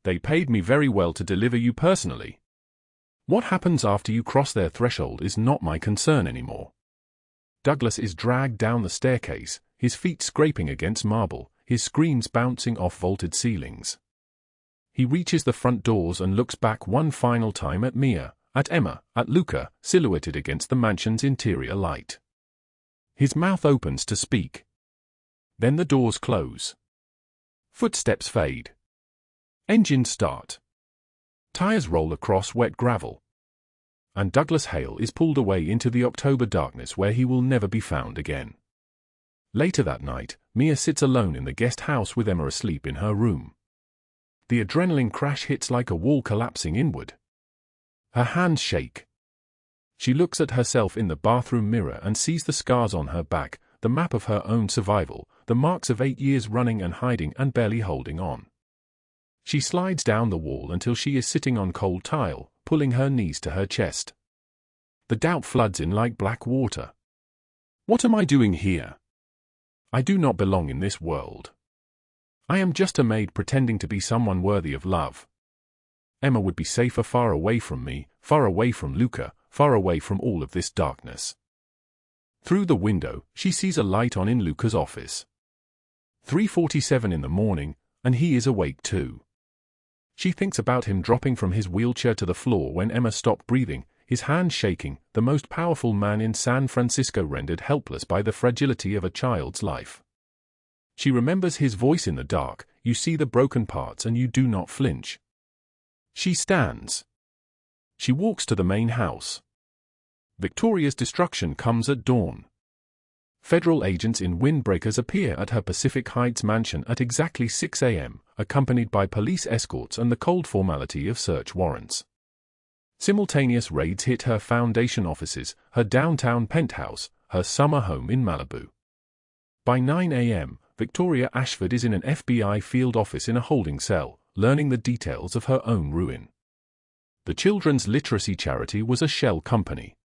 They paid me very well to deliver you personally. What happens after you cross their threshold is not my concern anymore. Douglas is dragged down the staircase, his feet scraping against marble, his screams bouncing off vaulted ceilings. He reaches the front doors and looks back one final time at Mia, at Emma, at Luca, silhouetted against the mansion's interior light. His mouth opens to speak. Then the doors close. Footsteps fade. Engines start. Tires roll across wet gravel. And Douglas Hale is pulled away into the October darkness where he will never be found again. Later that night, Mia sits alone in the guest house with Emma asleep in her room. The adrenaline crash hits like a wall collapsing inward. Her hands shake. She looks at herself in the bathroom mirror and sees the scars on her back, the map of her own survival, the marks of 8 years running and hiding and barely holding on. She slides down the wall until she is sitting on cold tile, pulling her knees to her chest. The doubt floods in like black water. What am I doing here? I do not belong in this world. I am just a maid pretending to be someone worthy of love. Emma would be safer far away from me, far away from Luca, far away from all of this darkness. Through the window, she sees a light on in Luca's office. 3:47 in the morning, and he is awake too. She thinks about him dropping from his wheelchair to the floor when Emma stopped breathing, his hands shaking, the most powerful man in San Francisco rendered helpless by the fragility of a child's life. She remembers his voice in the dark, you see the broken parts and you do not flinch. She stands. She walks to the main house. Victoria's destruction comes at dawn. Federal agents in windbreakers appear at her Pacific Heights mansion at exactly 6 a.m., accompanied by police escorts and the cold formality of search warrants. Simultaneous raids hit her foundation offices, her downtown penthouse, her summer home in Malibu. By 9 a.m., Victoria Ashford is in an FBI field office in a holding cell, learning the details of her own ruin. The children's literacy charity was a shell company.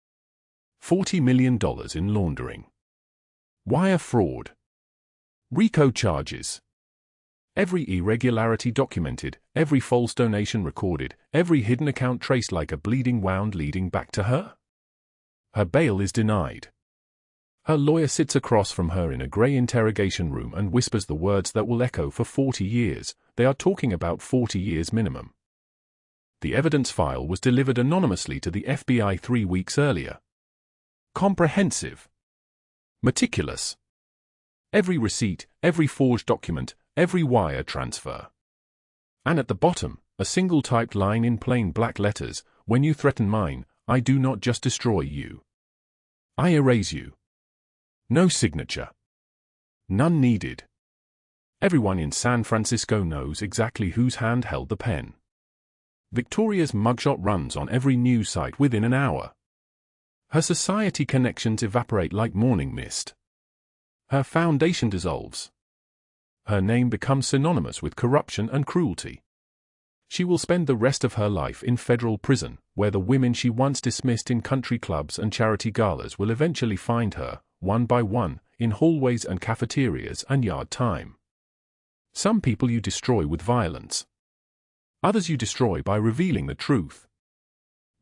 $40 million in laundering. Wire fraud. RICO charges. Every irregularity documented, every false donation recorded, every hidden account traced like a bleeding wound leading back to her. Her bail is denied. Her lawyer sits across from her in a grey interrogation room and whispers the words that will echo for 40 years. They are talking about 40 years minimum. The evidence file was delivered anonymously to the FBI 3 weeks earlier. Comprehensive. Meticulous. Every receipt, every forged document, every wire transfer. And at the bottom, a single typed line in plain black letters, when you threaten mine, I do not just destroy you. I erase you. No signature. None needed. Everyone in San Francisco knows exactly whose hand held the pen. Victoria's mugshot runs on every news site within an hour. Her society connections evaporate like morning mist. Her foundation dissolves. Her name becomes synonymous with corruption and cruelty. She will spend the rest of her life in federal prison, where the women she once dismissed in country clubs and charity galas will eventually find her, one by one, in hallways and cafeterias and yard time. Some people you destroy with violence. Others you destroy by revealing the truth.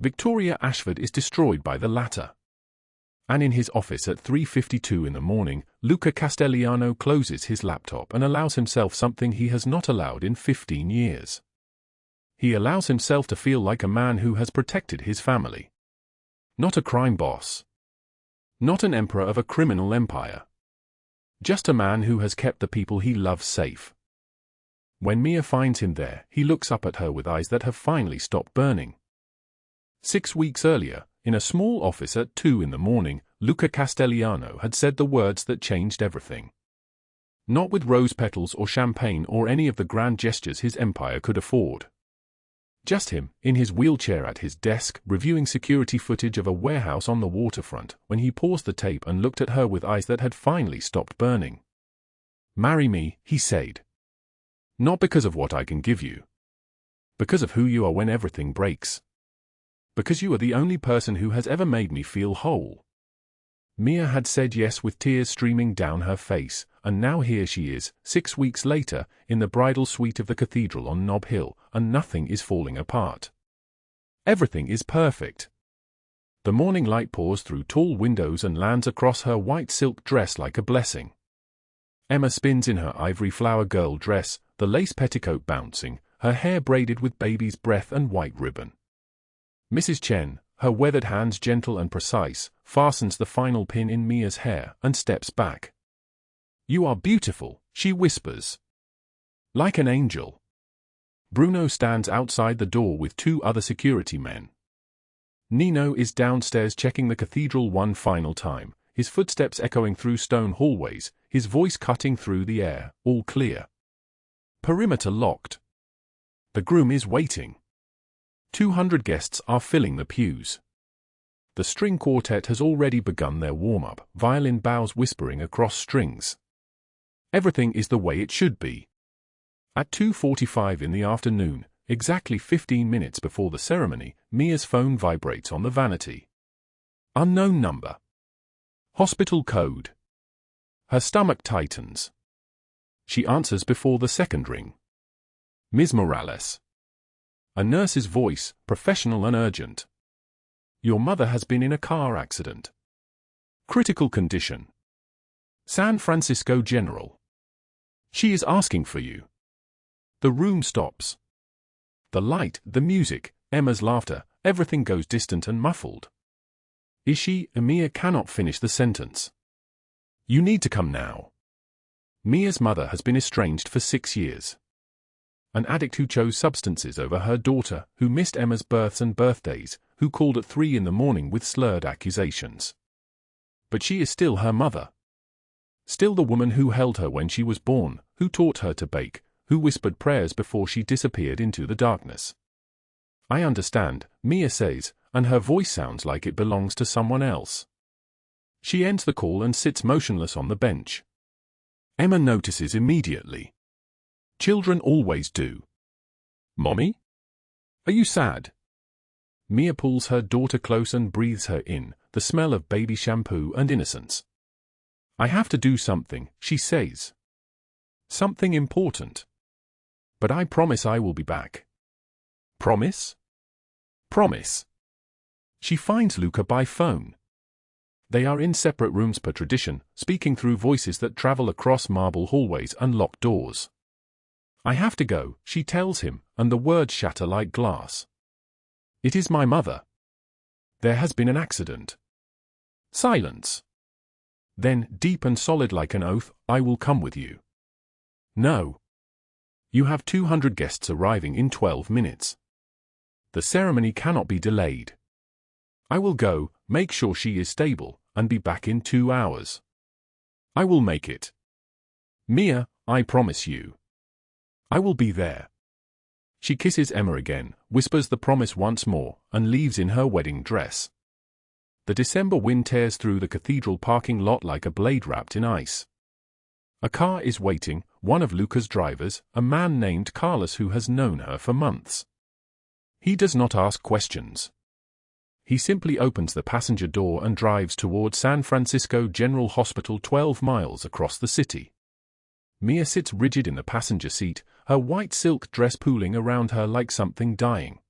Victoria Ashford is destroyed by the latter. And in his office at 3:52 in the morning, Luca Castellano closes his laptop and allows himself something he has not allowed in 15 years. He allows himself to feel like a man who has protected his family. Not a crime boss. Not an emperor of a criminal empire. Just a man who has kept the people he loves safe. When Mia finds him there, he looks up at her with eyes that have finally stopped burning. 6 weeks earlier, in a small office at 2 in the morning, Luca Castellano had said the words that changed everything. Not with rose petals or champagne or any of the grand gestures his empire could afford. Just him, in his wheelchair at his desk, reviewing security footage of a warehouse on the waterfront, when he paused the tape and looked at her with eyes that had finally stopped burning. Marry me, he said. Not because of what I can give you. Because of who you are when everything breaks. Because you are the only person who has ever made me feel whole. Mia had said yes with tears streaming down her face, and now here she is, 6 weeks later, in the bridal suite of the cathedral on Nob Hill, and nothing is falling apart. Everything is perfect. The morning light pours through tall windows and lands across her white silk dress like a blessing. Emma spins in her ivory flower girl dress, the lace petticoat bouncing, her hair braided with baby's breath and white ribbon. Mrs. Chen, her weathered hands gentle and precise, fastens the final pin in Mia's hair and steps back. "You are beautiful," she whispers. "Like an angel." Bruno stands outside the door with 2 other security men. Nino is downstairs checking the cathedral one final time, his footsteps echoing through stone hallways, his voice cutting through the air, "All clear. Perimeter locked." The groom is waiting. 200 guests are filling the pews. The string quartet has already begun their warm-up, violin bows whispering across strings. Everything is the way it should be. At 2:45 in the afternoon, exactly 15 minutes before the ceremony, Mia's phone vibrates on the vanity. Unknown number. Hospital code. Her stomach tightens. She answers before the second ring. "Ms. Morales." A nurse's voice, professional and urgent. "Your mother has been in a car accident. Critical condition. San Francisco General. She is asking for you." The room stops. The light, the music, Emma's laughter, everything goes distant and muffled. "Is she?" Mia cannot finish the sentence. "You need to come now." Mia's mother has been estranged for 6 years. An addict who chose substances over her daughter, who missed Emma's births and birthdays, who called at 3 in the morning with slurred accusations. But she is still her mother. Still the woman who held her when she was born, who taught her to bake, who whispered prayers before she disappeared into the darkness. "I understand," Mia says, and her voice sounds like it belongs to someone else. She ends the call and sits motionless on the bench. Emma notices immediately. Children always do. "Mommy? Are you sad?" Mia pulls her daughter close and breathes her in, the smell of baby shampoo and innocence. "I have to do something," she says. "Something important. But I promise I will be back." "Promise?" "Promise." She finds Luca by phone. They are in separate rooms per tradition, speaking through voices that travel across marble hallways and locked doors. "I have to go," she tells him, and the words shatter like glass. "It is my mother. There has been an accident." Silence. Then, deep and solid like an oath, "I will come with you." "No. You have 200 guests arriving in 12 minutes. The ceremony cannot be delayed. I will go, make sure she is stable, and be back in 2 hours. I will make it. Mia, I promise you. I will be there." She kisses Emma again, whispers the promise once more, and leaves in her wedding dress. The December wind tears through the cathedral parking lot like a blade wrapped in ice. A car is waiting, one of Luca's drivers, a man named Carlos who has known her for months. He does not ask questions. He simply opens the passenger door and drives toward San Francisco General Hospital 12 miles across the city. Mia sits rigid in the passenger seat, her white silk dress pooling around her like something dying.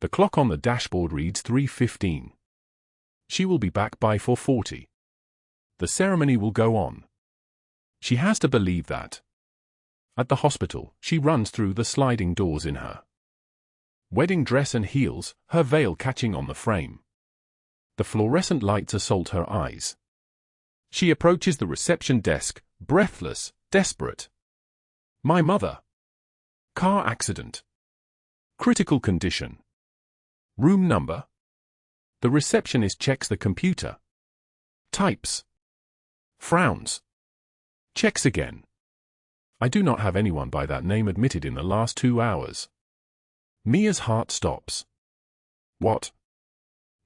The clock on the dashboard reads 3:15. She will be back by 4:40. The ceremony will go on. She has to believe that. At the hospital, she runs through the sliding doors in her wedding dress and heels, her veil catching on the frame. The fluorescent lights assault her eyes. She approaches the reception desk, breathless, desperate. "My mother. Car accident. Critical condition. Room number?" The receptionist checks the computer. Types. Frowns. Checks again. "I do not have anyone by that name admitted in the last 2 hours." Mia's heart stops. "What?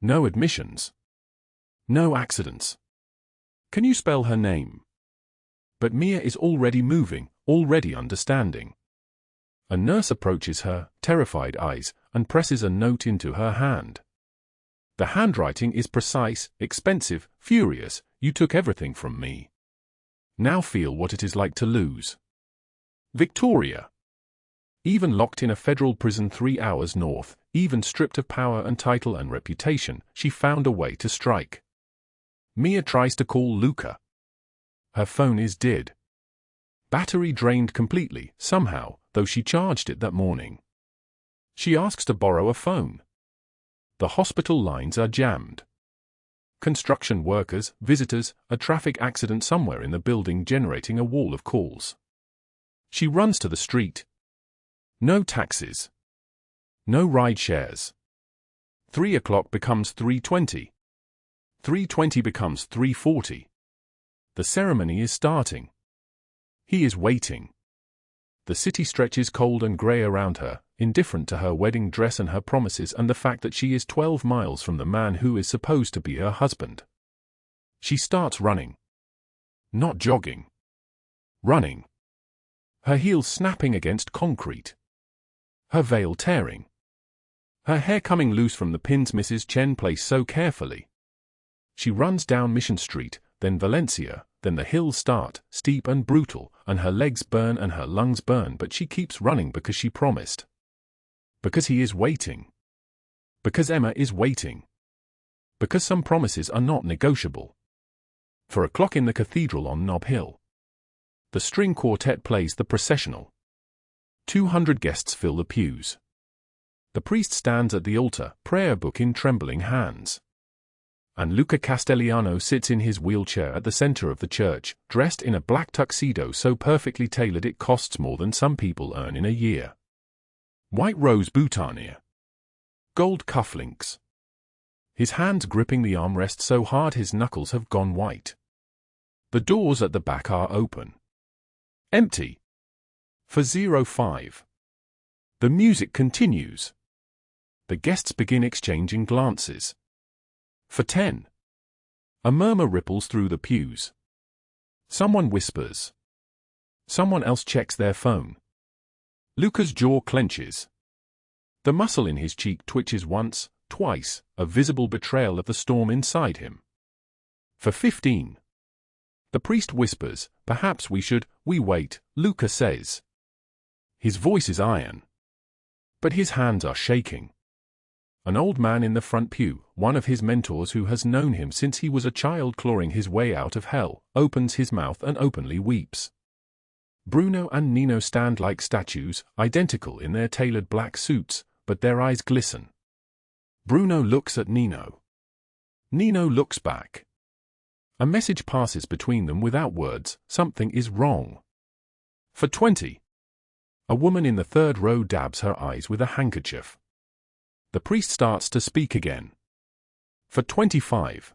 No admissions? No accidents? Can you spell her name?" But Mia is already moving, already understanding. A nurse approaches her, terrified eyes, and presses a note into her hand. The handwriting is precise, expensive, furious. "You took everything from me. Now feel what it is like to lose. Victoria. Even locked in a federal prison 3 hours north, even stripped of power and title and reputation, she found a way to strike. Mia tries to call Luca. Her phone is dead. Battery drained completely, somehow, though she charged it that morning. She asks to borrow a phone. The hospital lines are jammed. Construction workers, visitors, a traffic accident somewhere in the building generating a wall of calls. She runs to the street. No taxis. No ride shares. 3 o'clock becomes 3:20. 3:20 becomes 3:40. The ceremony is starting. He is waiting. The city stretches cold and grey around her, indifferent to her wedding dress and her promises and the fact that she is 12 miles from the man who is supposed to be her husband. She starts running. Not jogging. Running. Her heels snapping against concrete. Her veil tearing. Her hair coming loose from the pins Mrs. Chen placed so carefully. She runs down Mission Street, then Valencia, then the hills start, steep and brutal, and her legs burn and her lungs burn, but she keeps running because she promised. Because he is waiting. Because Emma is waiting. Because some promises are not negotiable. 4 o'clock in the cathedral on Nob Hill. The string quartet plays the processional. 200 guests fill the pews. The priest stands at the altar, prayer book in trembling hands. And Luca Castellano sits in his wheelchair at the center of the church, dressed in a black tuxedo so perfectly tailored it costs more than some people earn in a year. White rose boutonniere. Gold cufflinks. His hands gripping the armrest so hard his knuckles have gone white. The doors at the back are open. Empty. For 05. The music continues. The guests begin exchanging glances. For 10. A murmur ripples through the pews. Someone whispers. Someone else checks their phone. Luca's jaw clenches. The muscle in his cheek twitches once, twice, a visible betrayal of the storm inside him. For 15. The priest whispers, perhaps we wait, Luca says. His voice is iron. But his hands are shaking. An old man in the front pew, one of his mentors who has known him since he was a child clawing his way out of hell, opens his mouth and openly weeps. Bruno and Nino stand like statues, identical in their tailored black suits, but their eyes glisten. Bruno looks at Nino. Nino looks back. A message passes between them without words, something is wrong. For 20. A woman in the third row dabs her eyes with a handkerchief. The priest starts to speak again. For 25.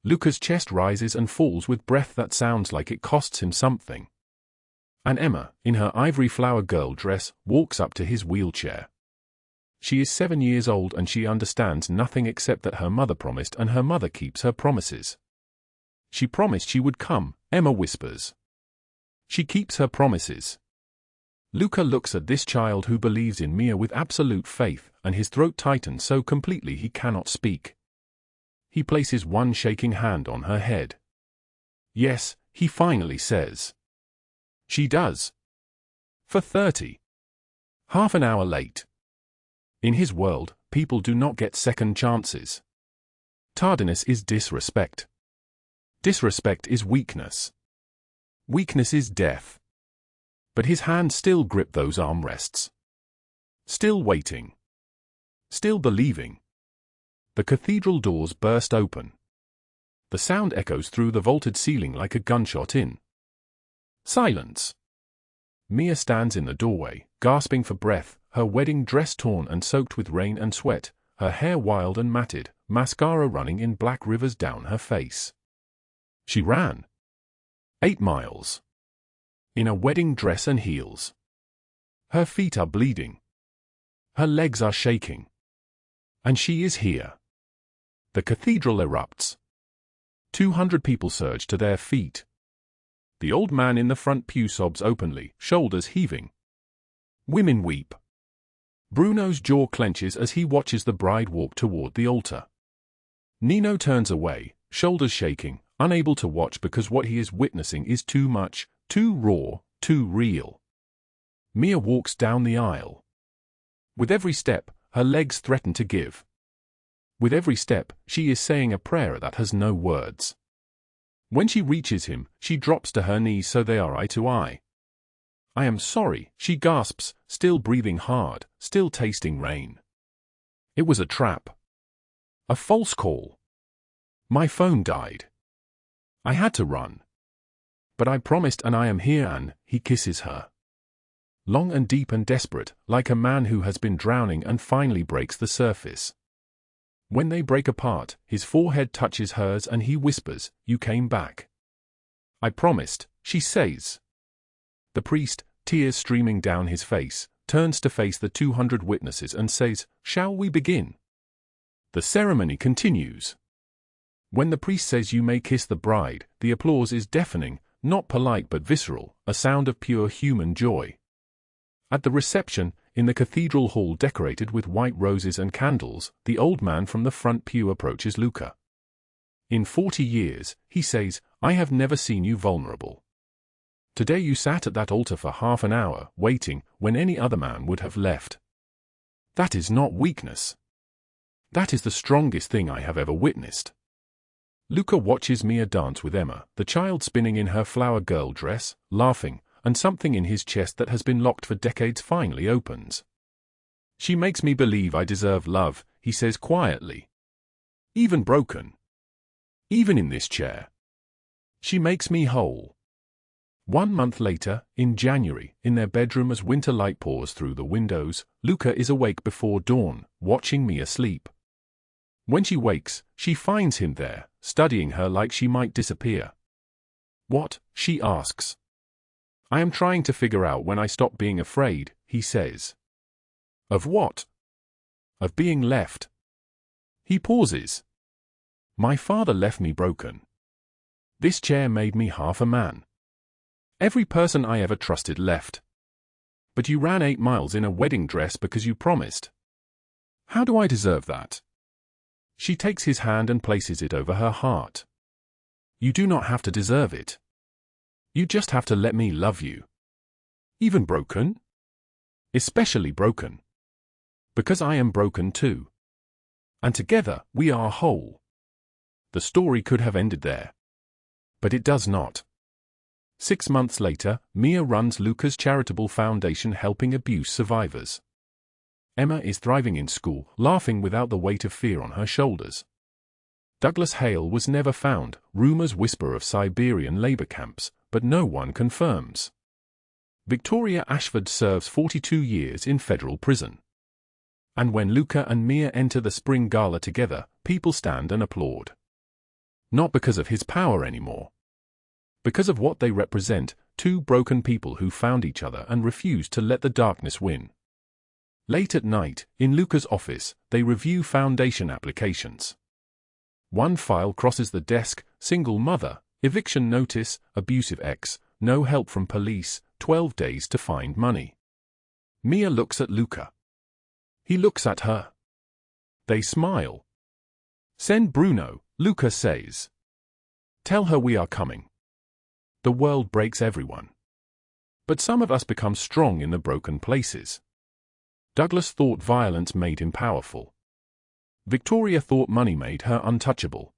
Luca's chest rises and falls with breath that sounds like it costs him something. And Emma, in her ivory flower girl dress, walks up to his wheelchair. She is 7 years old and she understands nothing except that her mother promised and her mother keeps her promises. She promised she would come, Emma whispers. She keeps her promises. Luca looks at this child who believes in Mia with absolute faith, and his throat tightens so completely he cannot speak. He places one shaking hand on her head. Yes, he finally says. She does. For 30. Half an hour late. In his world, people do not get second chances. Tardiness is disrespect. Disrespect is weakness. Weakness is death. But his hands still grip those armrests. Still waiting. Still believing. The cathedral doors burst open. The sound echoes through the vaulted ceiling like a gunshot in. Silence. Mia stands in the doorway, gasping for breath, her wedding dress torn and soaked with rain and sweat, her hair wild and matted, mascara running in black rivers down her face. She ran. 8 miles. In a wedding dress and heels. Her feet are bleeding. Her legs are shaking. And she is here. The cathedral erupts. 200 people surge to their feet. The old man in the front pew sobs openly, shoulders heaving. Women weep. Bruno's jaw clenches as he watches the bride walk toward the altar. Nino turns away, shoulders shaking, unable to watch because what he is witnessing is too much, too raw, too real. Mia walks down the aisle. With every step, her legs threaten to give. With every step, she is saying a prayer that has no words. When she reaches him, she drops to her knees so they are eye to eye. "I am sorry," she gasps, still breathing hard, still tasting rain. "It was a trap. A false call. My phone died. I had to run. But I promised and I am here," and he kisses her. Long and deep and desperate, like a man who has been drowning and finally breaks the surface. When they break apart, his forehead touches hers and he whispers, "You came back." "I promised," she says. The priest, tears streaming down his face, turns to face the 200 witnesses and says, "Shall we begin?" The ceremony continues. When the priest says you may kiss the bride, the applause is deafening, not polite but visceral, a sound of pure human joy. At the reception, in the cathedral hall decorated with white roses and candles, the old man from the front pew approaches Luca. "In 40 years, he says, I have never seen you vulnerable. Today you sat at that altar for half an hour, waiting, when any other man would have left. That is not weakness. That is the strongest thing I have ever witnessed." Luca watches Mia dance with Emma, the child spinning in her flower girl dress, laughing, and something in his chest that has been locked for decades finally opens. "She makes me believe I deserve love," he says quietly. "Even broken. Even in this chair. She makes me whole." 1 month later, in January, in their bedroom as winter light pours through the windows, Luca is awake before dawn, watching Mia sleep. When she wakes, she finds him there, studying her like she might disappear. "What?" she asks. "I am trying to figure out when I stop being afraid," he says. "Of what?" "Of being left." He pauses. "My father left me broken. This chair made me half a man. Every person I ever trusted left. But you ran 8 miles in a wedding dress because you promised. How do I deserve that?" She takes his hand and places it over her heart. "You do not have to deserve it. You just have to let me love you. Even broken? Especially broken. Because I am broken too. And together, we are whole." The story could have ended there. But it does not. 6 months later, Mia runs Luca's charitable foundation helping abuse survivors. Emma is thriving in school, laughing without the weight of fear on her shoulders. Douglas Hale was never found, rumors whisper of Siberian labor camps, but no one confirms. Victoria Ashford serves 42 years in federal prison. And when Luca and Mia enter the spring gala together, people stand and applaud. Not because of his power anymore. Because of what they represent, 2 broken people who found each other and refused to let the darkness win. Late at night, in Luca's office, they review foundation applications. One file crosses the desk: single mother, eviction notice, abusive ex, no help from police, 12 days to find money. Mia looks at Luca. He looks at her. They smile. "Send Bruno," Luca says. "Tell her we are coming." The world breaks everyone. But some of us become strong in the broken places. Douglas thought violence made him powerful. Victoria thought money made her untouchable.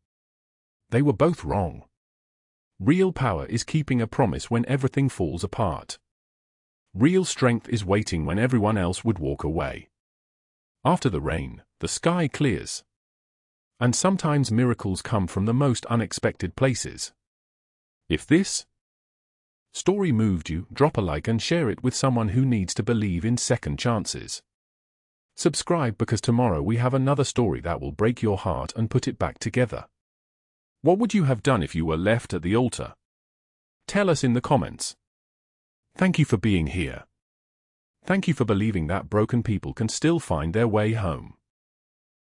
They were both wrong. Real power is keeping a promise when everything falls apart. Real strength is waiting when everyone else would walk away. After the rain, the sky clears. And sometimes miracles come from the most unexpected places. If this story moved you, drop a like and share it with someone who needs to believe in second chances. Subscribe because tomorrow we have another story that will break your heart and put it back together. What would you have done if you were left at the altar? Tell us in the comments. Thank you for being here. Thank you for believing that broken people can still find their way home.